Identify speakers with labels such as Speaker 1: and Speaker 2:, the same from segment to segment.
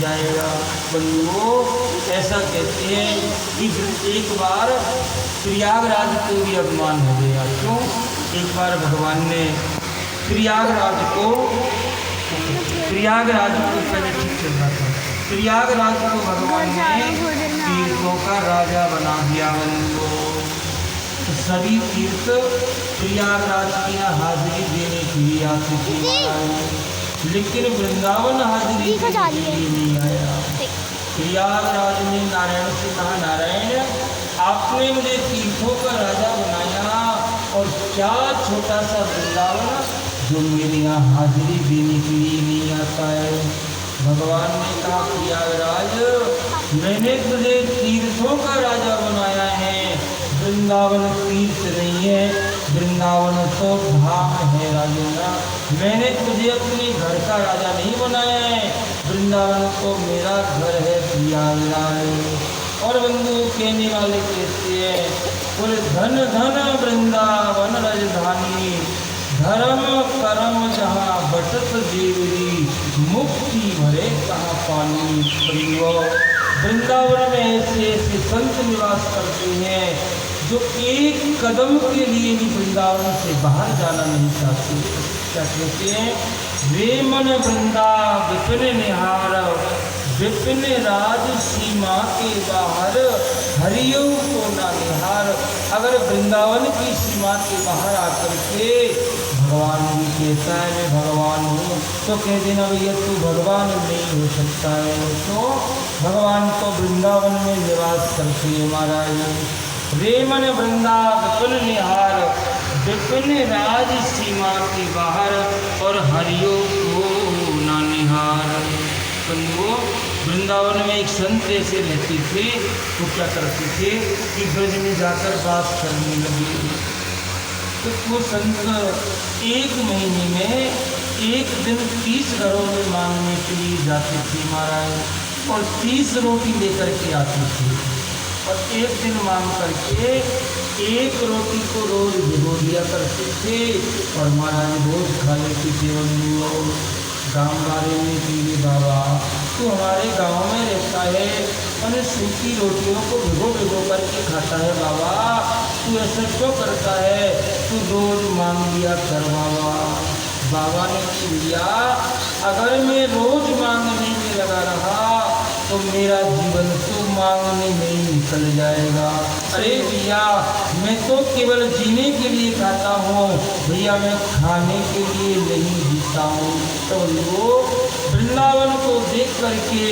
Speaker 1: जाएगा। बंधुओं, ऐसा कहते हैं कि एक बार प्रयागराज को भी अपमान हो गया। क्यों? एक बार भगवान ने प्रयागराज को पहले ठीक चल रहा था, प्रयागराज को भगवान ने तीर्थों का राजा बना दिया। बंधुओं, सभी तीर्थ प्रयागराज की हाजिरी देने के लिए आते थे, लेकिन वृंदावन हाजिरी देने के लिए नहीं आया। प्रयागराज ने नारायण से कहा, नारायण आपने मुझे तीर्थों का राजा बनाया और क्या छोटा सा वृंदावन जो मेरे यहाँ हाजिरी देने के लिए नहीं आता है। भगवान ने कहा, प्रयागराज मैंने तुझे तीर्थों का राजा बनाया है, वृंदावन तीर्थ नहीं है, वृंदावन तो धाम है राजेंद्र। मैंने तुझे अपने घर का राजा नहीं बनाया है, वृंदावन तो मेरा घर है प्रयागराज। और बंधु कहने वाले कहते हैं, बोले धन धन वृंदावन राजधानी, धर्म कर्म जहाँ बटत देवरी, मुक्ति भरे कहाँ पानी। वृंदावन में ऐसे ऐसे संत निवास करते हैं जो एक कदम के लिए भी वृंदावन से बाहर जाना नहीं चाहते। क्या कहते हैं? वे मन वृंदा विपिन निहार, विपिन राज सीमा के बाहर, हरियो को ना निहार। अगर वृंदावन की सीमा के बाहर आकर के भगवान भी कहता है मैं भगवान हूँ, तो कह देना भैया तू भगवान नहीं हो सकता है। तो भगवान तो वृंदावन में निवास करते हैं महाराज। रे मन वृंदा विपिन निहार, विपिन राज सीमा के बाहर, और हरियो को ना निहार। बंधुओं, वृंदावन में एक संत ऐसे रहते थे, वो क्या करते थे कि ब्रज में जाकर बात करने लगे। तो वो संत एक महीने में एक दिन 30 घरों में मांगने के लिए जाते थे महाराज, और 30 रोटी लेकर के आते थे, और एक दिन मांग करके एक रोटी को रोज भिगो दिया करते थे, और महाराज रोज खा लेते थे। गाँव वाले ने कही, बाबा तू हमारे गांव में रहता है और सूखी रोटियों को भिगो भिगो करके खाता है, बाबा तू ऐसा क्यों करता है, तू रोज मांग लिया कर बाबा। बाबा ने किया, अगर मैं रोज मांगने में लगा रहा तो मेरा जीवन तो मांगने में ही निकल जाएगा। अरे भैया मैं तो केवल जीने के लिए खाता हूँ भैया, मैं खाने के लिए नहीं जीता हूँ। तो वो वृंदावन को देख करके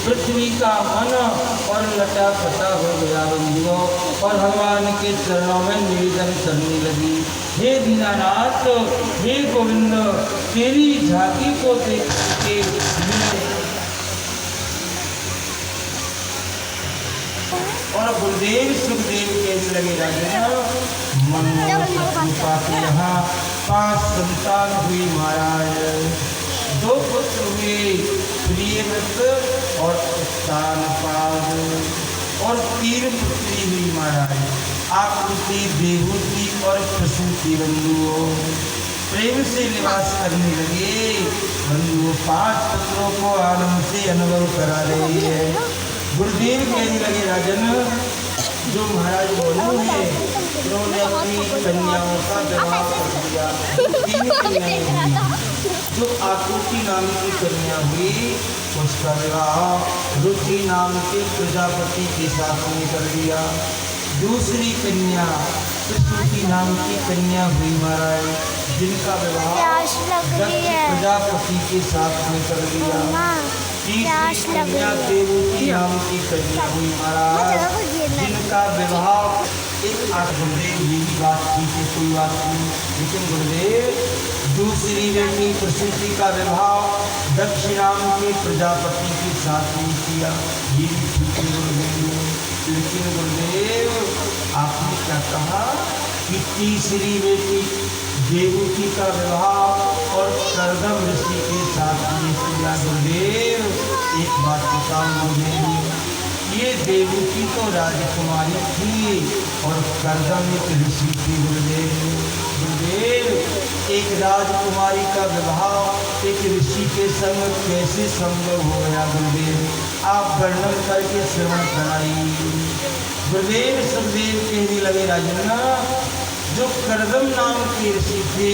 Speaker 1: पृथ्वी का मन और लटा पटा हो गया बंधुओं, और भगवान के चरणों में निवेदन करने लगी, हे दीनानाथ, हे गोविंद, तेरी झांकी को देख करके और गुरुदेव सुखदेव कहने लगे, राजा यहाँ 5 संतान हुई महाराज, 2 पुत्र हुए, प्रियव्रत और उत्तानपाद, और 3 पुत्री हुई महाराज, आकृति, देवहूति और प्रसूति। बंधुओं प्रेम से निवास करने लगे। बंधुओं 5 पुत्रों को आनंद से अनुभव करा रही है। गुरुदेव कहने लगे, राजन जो महाराज बोलू है उन्होंने अपनी कन्याओं का विवाह कर दिया। 3 कन्याएं, जो आकृति नाम की कन्या हुई उसका विवाह रुचि नाम के प्रजापति के साथ में कर दिया। दूसरी कन्या प्रसूति नाम की कन्या हुई महाराज, जिनका विवाह प्रजापति के साथ में कर दिया। तीसरी कन्या देवहूति नाम की कन्या हुई महाराज, जिनका विवाह एक 8 गुरुदेव ये बात की थी, कोई बात नहीं, लेकिन गुरुदेव दूसरी बेटी प्रसूति का विवाह दक्ष नाम के प्रजापति के साथ में किया, ये भी ठीक है गुरुदेव। लेकिन गुरुदेव आपने क्या कहा कि तीसरी बेटी देवहूति का विवाह और करदम ऋषि के साथ में किया। गुरुदेव एक बात बताऊं गुरुदेव, ये देवहूति तो राजकुमारी थी और करदम एक ऋषि थी। गुरुदेव एक राजकुमारी का विवाह एक ऋषि के संग कैसे संभव हो गया गुरुदेव, आप वर्णन करके श्रवण कराइए। गुरुदेव सुखदेव कहने लगे, राजन्ना जो करदम नाम के ऋषि थे,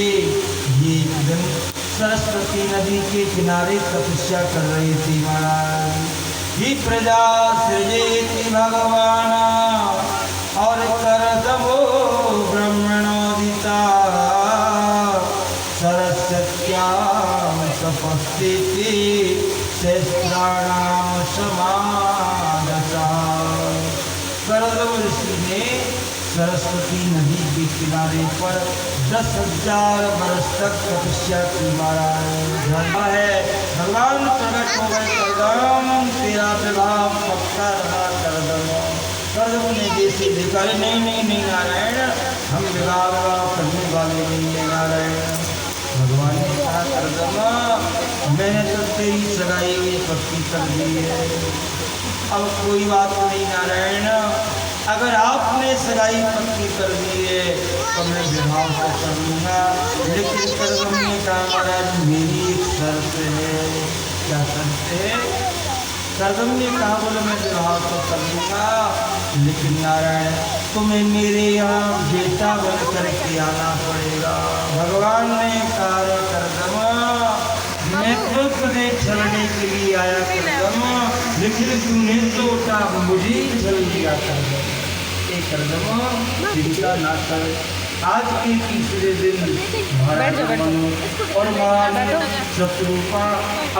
Speaker 1: ये एक दिन सरस्वती नदी के किनारे तपस्या कर रहे थे। महाराज ही प्रजा सृजेति भगवान और करदमो ब्रह्मणोदिता सरस्वत्याम तपस्ते सहस्राणाम समादशा। करदम ऋषि ने सरस्वती नदी के किनारे पर 10,000 वर्ष तक तपस्या की। महाराज है भगवान प्रकट हो गए, करदम तेरा विवाह पक्का रहा। करदम ने जैसे देखा, नहीं नारायण, हम विवाह करने वाले नहीं है नारायण। भगवान ने कहा, करदम मैंने तो तेरी सगाई पक्की कर दी है, अब कोई बात नहीं नारायण, अगर आपने सगाई पक्की कर दी है तो मैं विवाह को कर लूँगा। लेकिन करदम ने कहा, महाराज मेरी एक शर्त है। क्या शर्त है? करदम ने कहा, बोले मैं विवाह तो कर लूँगा, लेकिन नारायण तुम्हें मेरे यहाँ बेटा बन करके आना पड़ेगा। भगवान ने कहा, करदम मैं तो तुझे छलने के लिए आया करदम, लेकिन तूने तो उठा मुझे छल दिया करदम। करदम चिंता ना कर, आज के तीसरे दिन महाराज मनु और महारानी शत्रुपा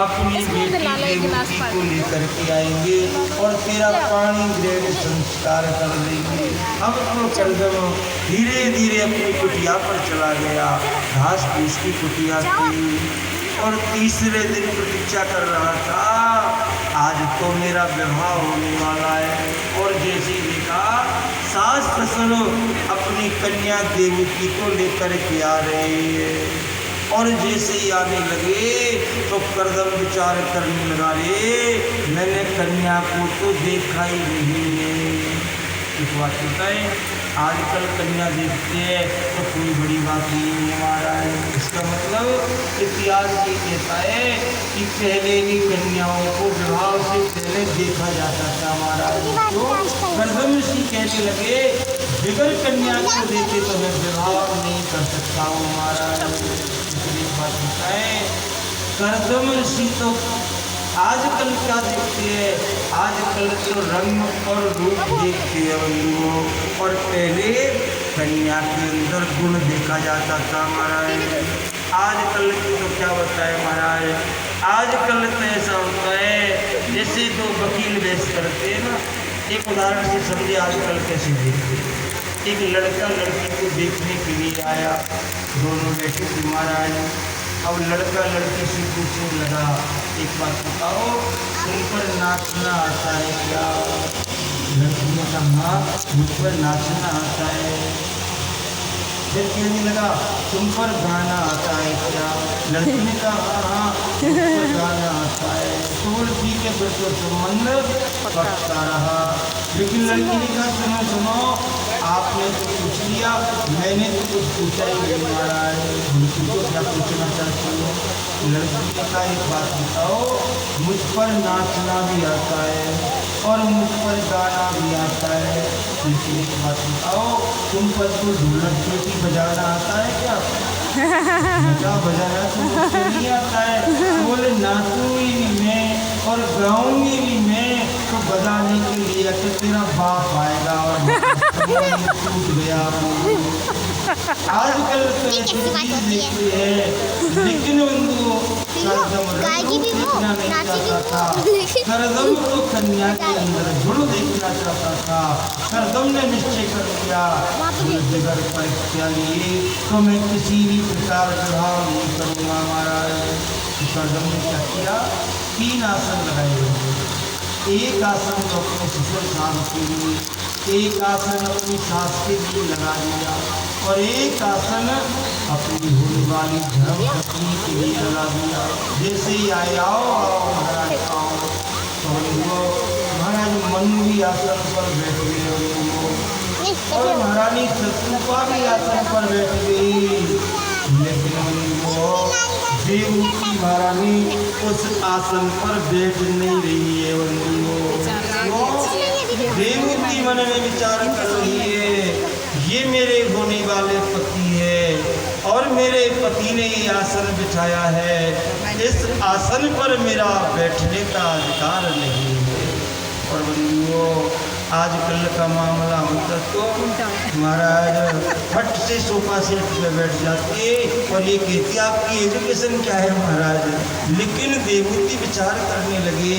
Speaker 1: अपनी बेटी देवकी को लेकर के आएंगे और तेरा पानी ग्रहण संस्कार कर देंगे। अब तो करदम धीरे धीरे अपनी कुटिया पर चला गया, घास फूस की कुटिया थी, और तीसरे दिन प्रतीक्षा कर रहा था, आज तो मेरा विवाह होने वाला है। और जैसे ही देखा सास ससुर अपनी कन्या देवकी को लेकर के आ रहे हैं, और जैसे ही आने लगे तो करदम विचार करने लगा, रे मैंने कन्या को तो देखा ही नहीं है। एक बात बताएं, आजकल कन्या देखते हैं तो कोई बड़ी बात नहीं है हमारा है। इसका मतलब इतिहास ये कहता है कि पहले ही कन्याओं को विवाह से पहले देखा जाता था हमारा। तो करदम ऋषि कहने लगे, बिगर कन्या को देखे तो मैं विवाह नहीं कर सकता हूँ हमारा। एक बात बताएं, करदम ऋषि तो आजकल क्या देखते हैं, आजकल तो रंग और रूप देखते हैं बंधुओं, और पहले कन्या के अंदर गुण देखा जाता था महाराज। आजकल की तो क्या बताए महाराज, आजकल तो ऐसा होता है जैसे दो वकील बहस करते हैं ना। एक उदाहरण से समझे आजकल कैसे देखते हैं। एक लड़का लड़की को देखने के लिए आया, दोनों बैठे थे महाराज। अब लड़का लड़की से पूछने लगा, एक बात बताओ तुम पर नाचना आता है क्या? लड़की ने कहा, मुझ पर नाचना आता है। फिर कहने लगा, तुम पर गाना आता है क्या? लड़की ने कहा, हाँ मुझ पर गाना आता है। तो बोल ठीक है, फिर तो संबंध पक्का रहा। लेकिन लड़की ने कहा, सुनो सुनो, आपने तो पूछ लिया, मैंने तो कुछ पूछा ही नहीं महाराज, तुमको क्या पूछना चाहती हो? लड़की ने कहा, एक बात बताओ, मुझ पर नाचना भी आता है और मुझ पर गाना भी आता है, लेकिन एक बात बताओ, तुम पर तो ढोलक पेटी बजाना आता है क्या? क्या बजाना तुमको नहीं आता है? बोले नाचूंगी भी मैं और गाऊंगी भी मैं, तो बजाने के लिए तो तेरा बाप आएगा और टूट गया। आजकल तो ऐसी चीज है, लेकिन उनको करदम देखना नहीं चाहता था। करदम तो कन्या के अंदर गुण देखना चाहता था। करदम ने निश्चय कर लिया, जगह परीक्षा लिए तो मैं किसी भी प्रकार विवाह नहीं करूँगा महाराज। करदम ने क्या किया, 3 आसन लगाए हुए। एक आसन तो अपने ससुर सास के लिए, एक आसन अपनी सास के लिए लगा दिया, और एक आसन अपनी होने वाली धर्म पत्नी के लिए लगा दिया। जैसे ही आए, आओ आओ महाराज आओ, तो महाराज मनु भी आसन पर बैठ गए और महारानी शत्रुपा भी आसन पर बैठ गई। लेकिन बंधुओं, देवहूति महारानी उस आसन पर बैठ नहीं रही है बंधुओं। देवहूति मन में विचार कर रही है, ये मेरे होने वाले पति है और मेरे पति ने ये आसन बिठाया है, इस आसन पर मेरा बैठने का अधिकार नहीं है। और बंधुओं, आजकल का मामला होता तो महाराज फट से सोफा सेट पे बैठ जाती और ये कहती आपकी एजुकेशन क्या है महाराज। लेकिन देवहूति विचार करने लगे,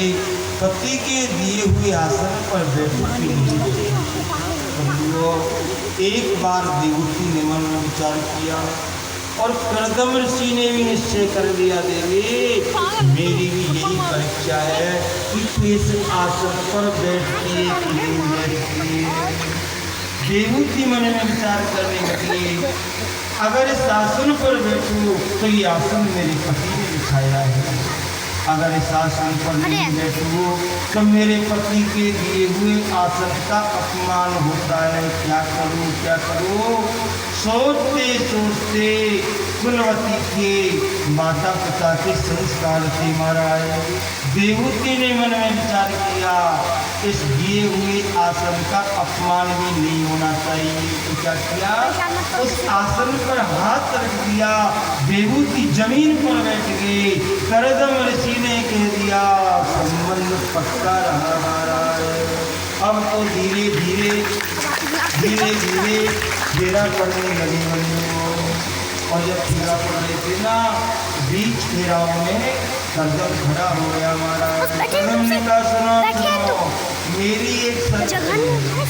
Speaker 1: पति के दिए हुए आसन पर बैठती नहीं। एक बार देवहूति ने मन में विचार किया और कर्दम ऋषि ने भी निश्चय कर दिया, देवी मेरी भी यही परीक्षा है कि तू इस आसन पर बैठती है कि नहीं बैठती है। देवहूति मन में विचार करने लगी, अगर इस आसन पर बैठूं तो ये आसन मेरे पति ने बिछाया है, अगर इस आसन पर नहीं बैठूं तो मेरे पति के दिए हुए आसन का अपमान होता है। क्या करूं क्या करूं। सोचते सोचते कुलवती के माता पिता के संस्कार थे महाराज। देवहूति ने मन में विचार किया, इस दिए हुए आसन का अपमान भी नहीं होना चाहिए। तो क्या किया, उस आसन पर हाथ रख दिया, देवहूति जमीन पर बैठ गई। कर्दम ऋषि ने कह दिया, संबंध पक्का रहा महाराज। अब तो धीरे धीरे घेरा पड़ने लगे बंधुओं। और जब घेरा पड़ने से ना बीच घेराव में कर्दम खड़ा हो गया महाराज। कर्दम ने कहा, सुनो मेरी एक शर्त है।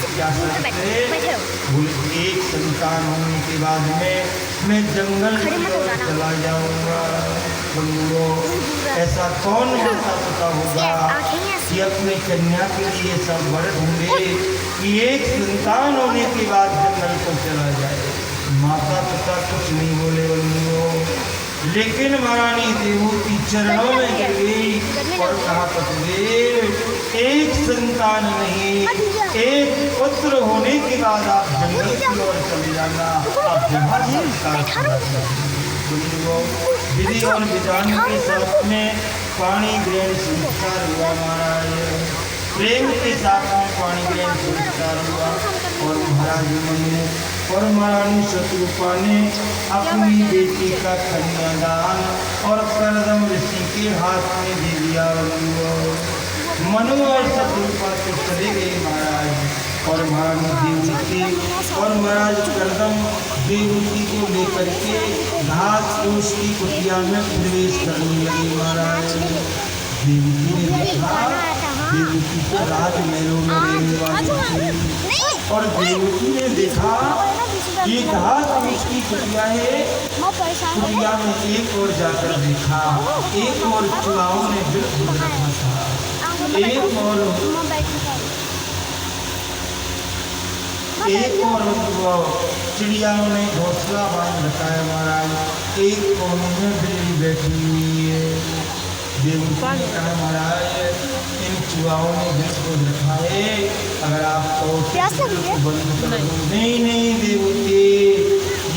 Speaker 1: क्या शर्त है? बोले एक संतान होने के बाद में मैं जंगल की ओर चला जाऊंगा। बंधुओं, ऐसा कौन माता पिता होगा कि अपने कन्या के लिए सब वर ढूंढे कि एक संतान होने के बाद जंगल को चला जाए। माता पिता कुछ नहीं बोले बंधुओं, लेकिन महारानी देवहूति चरणों में गिर गई और कहा, पतिदेव एक संतान नहीं, एक पुत्र होने के बाद आप जंगल की ओर चले जाना। आप जहाँ संस्कार विधि और विधान के साथ में पानी ग्रहण संस्कार हुआ महाराज। प्रेम के साथ में पानी ग्रहण संस्कार हुआ और महाराज मनु और महारानी शत्रुपा ने अपनी बेटी का कन्यादान और कर्दम ऋषि के हाथ में दे दिया। मनु और शत्रुपा तो चले गए महाराज। और महारानी देवहूति और महाराज कर्दम देवहूति को लेकर के घास फूस की कुटिया में प्रवेश करने लगे महाराज। देवहूति ने देखा, देवहूति को राजमहलों में रहने वाली थी और देवहूति ने देखा ये घास फूस की कुटिया है। कुटिया में एक और जाकर देखा, एक और चुनावों ने बिल्कुल रखा था, एक और चिड़ियाओं ने घोंसला बांध रखा है महाराज। एक कोने में बिल्ली बैठी हुई है। देवहूति ने कहा, महाराज इन चुहाओं ने बिल्कुल रखा है, अगर आपको बंद कर दो। नहीं देवहूति,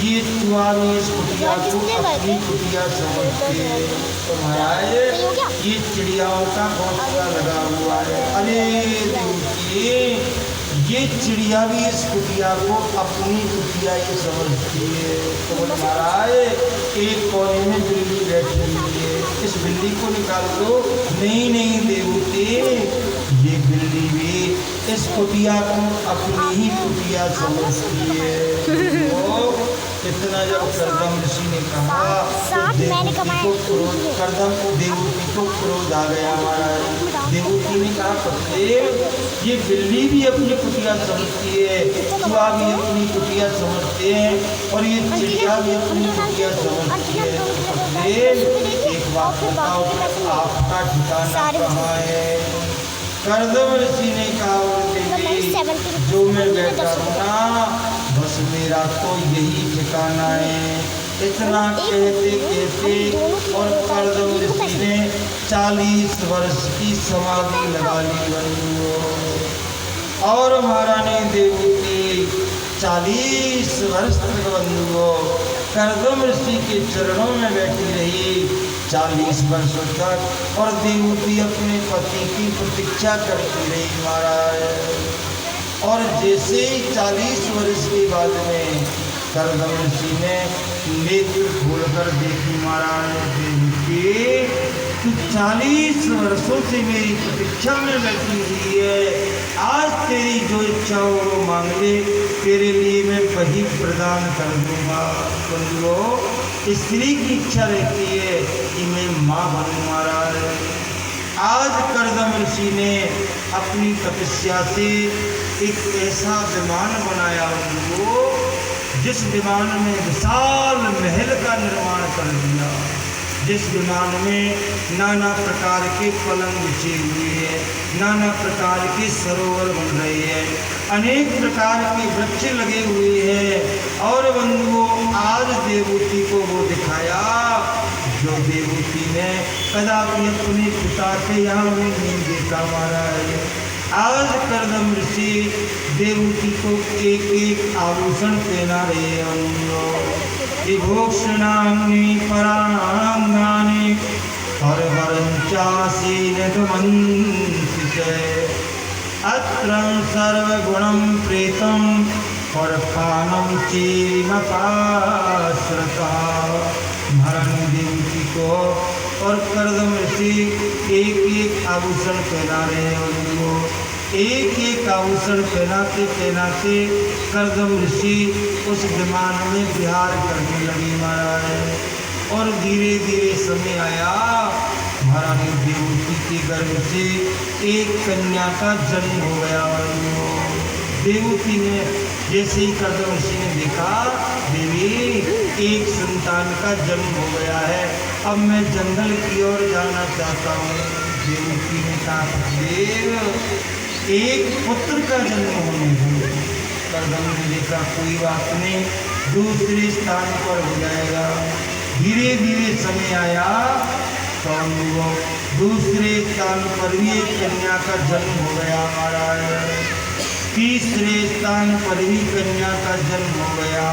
Speaker 1: ये चुहा इस कुटिया को अपनी कुटिया समझते हैं। तो महाराज ये चिड़ियाओं का घोंसला लगा हुआ है। अरे देवहूति, ये चिड़िया भी इस कुटिया को अपनी कुटिया ये समझती है। तो बोले, महाराज एक कोने में बिल्ली बैठी हुई है, इस बिल्ली को निकाल दो। नहीं देवहूति, ये बिल्ली भी इस कुटिया को अपनी ही कुटिया समझती है। तो इतना जब कर्दम ऋषि ने कहा तो कर्दम को देवहूति को क्रोध आ गया महाराज। देवहूति ने कहा, पतिदेव ये बिल्ली भी अपनी कुटिया समझती है, चूहा भी अपनी कुटिया समझते हैं और ये चिड़िया भी अपनी कुटिया समझती है। पतिदेव एक बात बताओ, आपका ठिकाना कहाँ है? कर्दम ऋषि ने कहा, जो मैं बैठा हूँ ना, बस मेरा तो यही ठिकाना है। इतना कहते कहते और कर्दम ऋषि ने 40 वर्ष की समाधि लगा ली बंधुओं। और महारानी देवहूति 40 वर्ष तक बंधुओं कर्दम ऋषि के चरणों में बैठी रही 40 वर्षों तक और देवहूति अपने पति की प्रतीक्षा करती रही महाराज। और जैसे ही 40 वर्ष के बाद में कर्दम ऋषि ने नेत्र खोलकर देखी महाराज देवहूति तू 40 वर्षों से मेरी प्रतीक्षा में बैठी हुई है, आज तेरी जो इच्छा हो वो मांग ले, तेरे लिए मैं वही प्रदान कर दूंगा। बंधुओं, स्त्री की इच्छा रहती है कि मैं माँ बनूं महाराज। आज कर्दम ऋषि ने अपनी तपस्या से एक ऐसा विमान बनाया उनको, जिस विमान में विशाल महल का निर्माण कर दिया, जिस विमान में नाना प्रकार के पलंग बिछे हुए हैं, नाना प्रकार के सरोवर बन रहे हैं, अनेक प्रकार के वृक्ष लगे हुए हैं। और बंधुओं, आज देवहूति को वो दिखाया जो देवहूति ने कदापि अपने पिता के यहाँ में नहीं देखा महाराज। आज कर्दम ऋषि देवहूति को एक एक आभूषण पहना रहे हैं। विभूषणानि परांगानि हरवरंचासीन दुमंसिते अत्रं सर्वगुणं प्रेतं परपानं चीमपाश्रता। महारानी देवहूति को और कर्दम ऋषि एक एक आभूषण पहना रहे हैं उनको। एक एक आभूषण पहनाते पहनाते कर्दम ऋषि उस विमान में विहार करने लगे महाराज। और धीरे धीरे समय आया, महारानी देवहूति के गर्भ से एक कन्या का जन्म हो गया। देवहूति ने जैसे ही कर्दम ऋषि ने देखा, देवी एक संतान का जन्म हो गया है, अब मैं जंगल की ओर जाना चाहता हूँ। देवहूति ने कहा, देव एक पुत्र का जन्म होने दो। कर्दम ने देखा कोई बात नहीं, दूसरे स्थान पर हो जाएगा। धीरे धीरे समय आया तो दूसरे स्थान पर भी एक कन्या का जन्म हो गया महाराज। तीसरे स्थान पर भी कन्या का जन्म हो गया।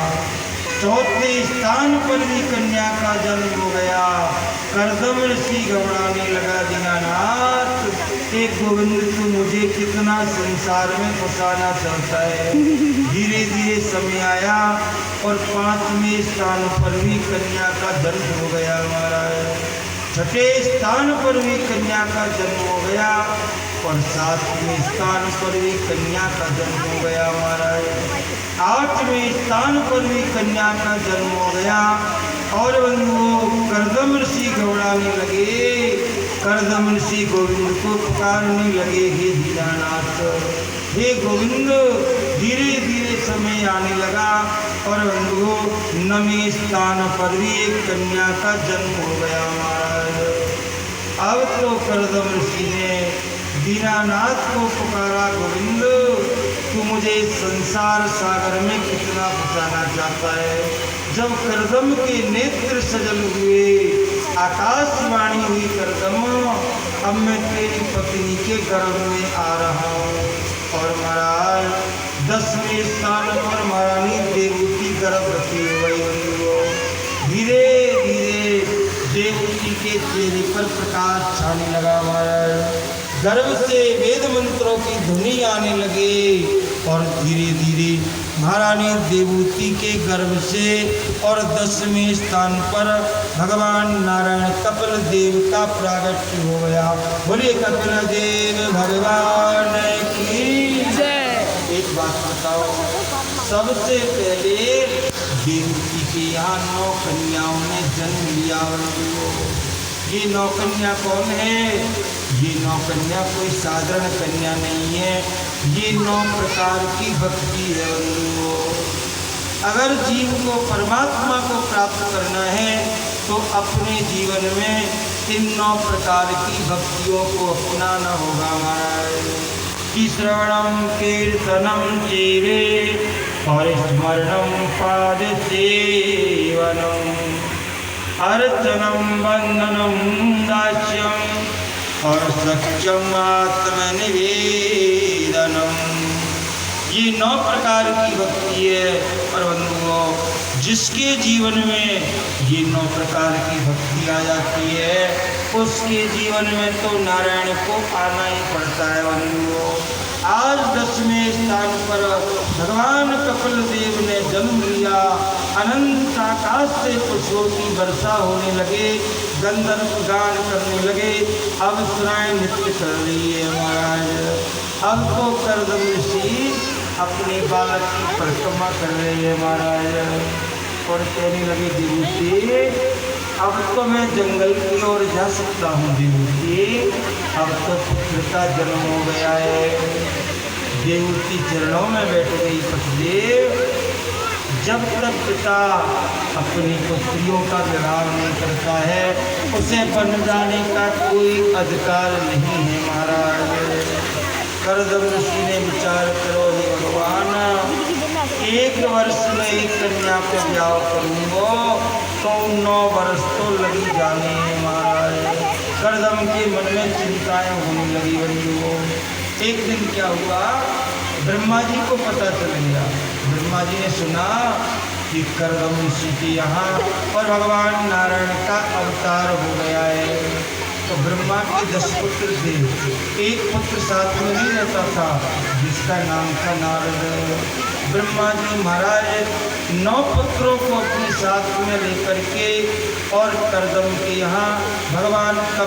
Speaker 1: चौथे स्थान पर भी कन्या का जन्म हो गया। कर्दम ऋषि घबराने लगा, दीनानाथ एक गोविंद तू मुझे कितना संसार में फंसाना चाहता है। धीरे धीरे समय आया और 5वें स्थान पर भी कन्या का जन्म हो गया महाराज। 6ठे स्थान पर भी कन्या का जन्म हो गया और 7वें स्थान पर भी कन्या का जन्म हो गया महाराज। 8वें स्थान पर भी कन्या का जन्म हो गया। और बंधुओं, कर्दम ऋषि घबराने लगे। कर्दम ऋषि गोविंद को पुकारने लगे, हे दीनानाथ, हे गोविंद। धीरे धीरे समय आने लगा और बंधुओं 9वें स्थान पर भी एक कन्या का जन्म हो गया महाराज। अब तो कर्दम ऋषि ने दीनानाथ को पुकारा, गोविंद तू मुझे संसार सागर में कितना फंसाना चाहता है। जब कर्दम के नेत्र सजल हुए, आकाशवाणी हुई, कर्दम अब मैं तेरी पत्नी के गर्भ में आ रहा हूँ। और महाराज 10वें स्थान पर महारानी देवहूति गर्भवती हो गई। धीरे धीरे देवहूति के चेहरे पर प्रकाश छाने लगा महाराज। गर्भ से वेद मंत्रों की ध्वनि आने लगी और धीरे धीरे महारानी देवहूति के गर्भ से और 10वें स्थान पर भगवान नारायण कपिल देव का प्रागट्य हो गया। बोलिए कपिल देव भगवान की जय। एक बात बताओ, सबसे पहले देवहूति के यहाँ 9 कन्याओं ने जन्म लिया। ये 9 कन्या कौन है? ये 9 कन्या कोई साधारण कन्या नहीं है, ये 9 प्रकार की भक्ति है। अगर जीव को परमात्मा को प्राप्त करना है तो अपने जीवन में इन 9 प्रकार की भक्तियों को अपनाना होगा महाराज। कि श्रवणम कीर्तनम चेरे और स्मरणम पाद सेवनम अर्चनम वंदनम दास्यम और सत्यम आत्मनिवेदनम। ये 9 प्रकार की भक्ति है। और बंधुओं, जिसके जीवन में ये 9 प्रकार की भक्ति आ जाती है, उसके जीवन में तो नारायण को आना ही पड़ता है बंधुओं। आज 10वें स्थान पर भगवान कपिल देव ने जन्म लिया। अनंत आकाश से पुष्पों की वर्षा होने लगे, गंधर्व गान करने लगे। अब सुनाएं नृत्य कर रही है महाराज। अब तो करदम ऋषि अपने बालक की परिक्रमा कर रहे हैं महाराज और कहने लगे देवूति, अब तो मैं जंगल की ओर जा सकता हूँ देवूति, अब तो पुत्र का जन्म हो गया है। देवूति चरणों में बैठ गई पतिदेव। जब तक पिता अपनी पुत्रियों का विवाह नहीं करता है, उसे बन जाने का कोई अधिकार नहीं है महाराज। करदम ऋषि ने विचार करो हे भगवान, 1 वर्ष में एक कन्या को ब्याह करूँगा तो 9 वर्ष तो लगी जाने महाराज। करदम के मन में चिंताएं होने लगी बंधुओं। एक दिन क्या हुआ, ब्रह्मा जी को पता चल गया। ब्रह्मा जी ने सुना कि करदम ऋषि के यहाँ और भगवान नारायण का अवतार हो गया है। तो ब्रह्मा के 10 पुत्र थे, एक पुत्र साथ में नहीं रहता था जिसका नाम था नारद। ब्रह्मा जी महाराज 9 पुत्रों को अपने साथ में लेकर के और करदम के यहाँ भगवान का